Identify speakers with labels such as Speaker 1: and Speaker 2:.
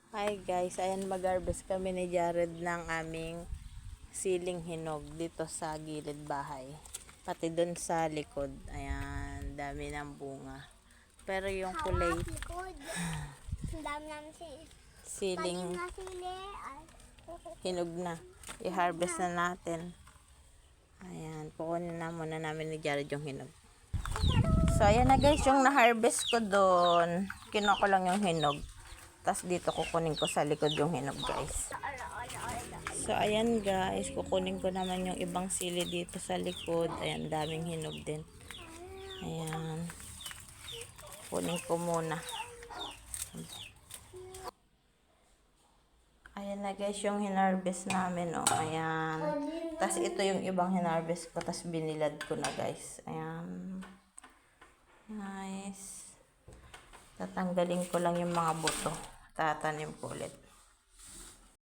Speaker 1: Hi guys, ayan mag-harvest kami ni Jared ng aming siling hinog dito sa gilid bahay. Pati dun sa likod, ayan, dami ng bunga. Pero yung kulay
Speaker 2: Likod. Ang dami namin
Speaker 1: siling
Speaker 2: na sili.
Speaker 1: hinog na. I-harvest na natin. Ayan, kukunin na muna namin ni Jared yung hinog. So ayan na guys, yung na-harvest ko doon. Kinuha ko lang yung hinog. Tapos dito kukunin ko sa likod yung hinog guys. So ayan guys, kukunin ko naman yung ibang sili dito sa likod. Ayan, daming hinog din. Ayan. Kunin ko muna. Ayan na guys, yung hinarvest namin. Oh. Ayan. Tapos ito yung ibang hinarvest ko. Tapos binilad ko na guys. Ayan. Nice. Tatanggalin ko lang yung mga buto. Tatanim ko ulit.